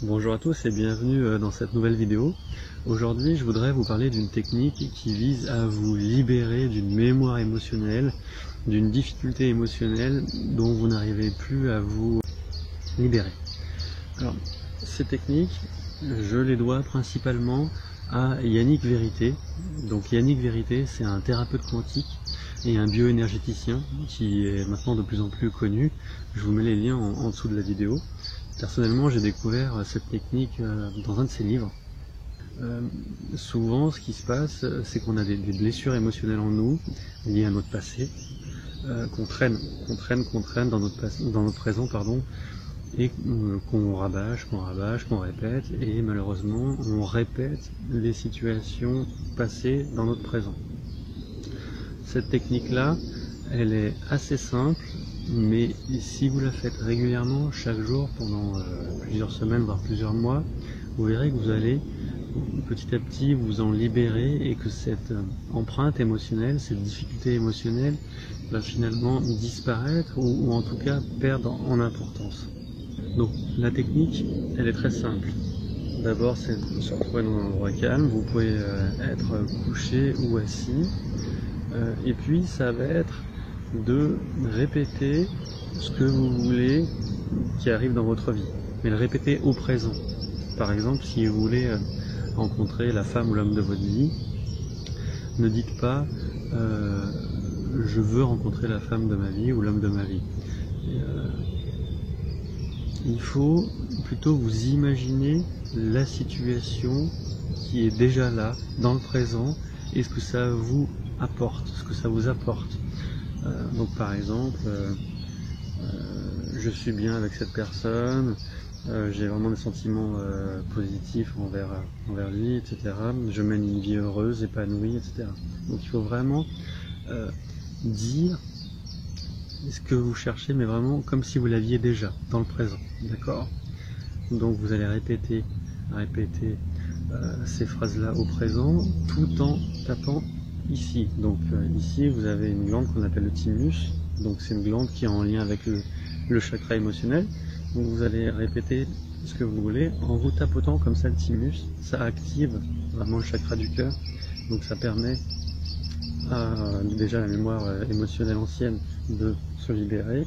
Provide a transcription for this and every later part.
Bonjour à tous et bienvenue dans cette nouvelle vidéo. Aujourd'hui, je voudrais vous parler d'une technique qui vise à vous libérer d'une mémoire émotionnelle, d'une difficulté émotionnelle dont vous n'arrivez plus à vous libérer. Alors, ces techniques, je les dois principalement à Yannick Vérité. Donc Yannick Vérité, c'est un thérapeute quantique et un bioénergéticien qui est maintenant de plus en plus connu. Je vous mets les liens en dessous de la vidéo. Personnellement, j'ai découvert cette technique dans un de ses livres. Souvent, ce qui se passe, c'est qu'on a des blessures émotionnelles en nous, liées à notre passé, qu'on traîne dans notre présent, et qu'on rabâche, qu'on répète, et malheureusement, on répète les situations passées dans notre présent. Cette technique-là, elle est assez simple, mais si vous la faites régulièrement, chaque jour, pendant plusieurs semaines, voire plusieurs mois, vous verrez que vous allez petit à petit vous en libérer et que cette empreinte émotionnelle, cette difficulté émotionnelle va finalement disparaître ou en tout cas perdre en importance. Donc la technique, elle est très simple. D'abord, c'est de se retrouver dans un endroit calme, vous pouvez être couché ou assis, et puis ça va être de répéter ce que vous voulez qui arrive dans votre vie, mais le répéter au présent. Par exemple, si vous voulez rencontrer la femme ou l'homme de votre vie, ne dites pas je veux rencontrer la femme de ma vie ou l'homme de ma vie. Il faut plutôt vous imaginer la situation qui est déjà là, dans le présent, et ce que ça vous apporte, ce que ça vous apporte. Donc par exemple, je suis bien avec cette personne, j'ai vraiment des sentiments positifs envers lui, etc. Je mène une vie heureuse, épanouie, etc. Donc il faut vraiment dire ce que vous cherchez, mais vraiment comme si vous l'aviez déjà, dans le présent. D'accord ? Donc vous allez répéter ces phrases-là au présent, tout en tapant ici. Donc ici, vous avez une glande qu'on appelle le thymus. Donc c'est une glande qui est en lien avec le chakra émotionnel. Donc vous allez répéter ce que vous voulez en vous tapotant comme ça le thymus. Ça active vraiment le chakra du cœur. Donc ça permet à déjà la mémoire émotionnelle ancienne de se libérer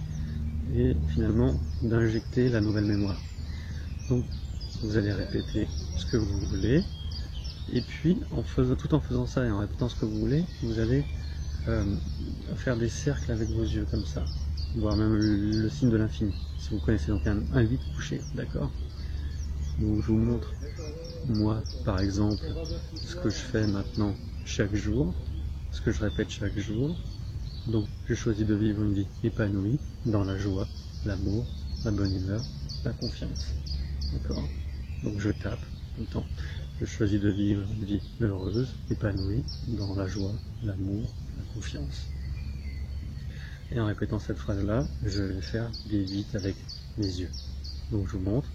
et finalement d'injecter la nouvelle mémoire. Donc vous allez répéter ce que vous voulez. Et puis, tout en faisant ça et en répétant ce que vous voulez, vous allez faire des cercles avec vos yeux comme ça, voire même le signe de l'infini, si vous connaissez. Donc un vide couché, d'accord ? Donc je vous montre, moi par exemple, ce que je fais maintenant chaque jour, ce que je répète chaque jour. Donc je choisis de vivre une vie épanouie, dans la joie, l'amour, la bonne humeur, la confiance. D'accord ? Donc je tape tout le temps. Je choisis de vivre une vie heureuse, épanouie, dans la joie, l'amour, la confiance. Et en répétant cette phrase-là, je vais faire des vides avec mes yeux. Donc je vous montre,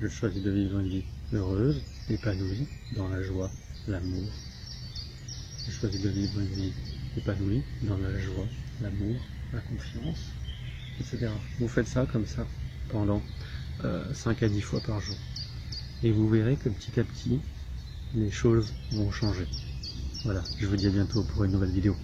je choisis de vivre une vie heureuse, épanouie, dans la joie, l'amour. Je choisis de vivre une vie épanouie, dans la joie, l'amour, la confiance, etc. Vous faites ça comme ça pendant 5 à 10 fois par jour. Et vous verrez que petit à petit, les choses vont changer. Voilà, je vous dis à bientôt pour une nouvelle vidéo.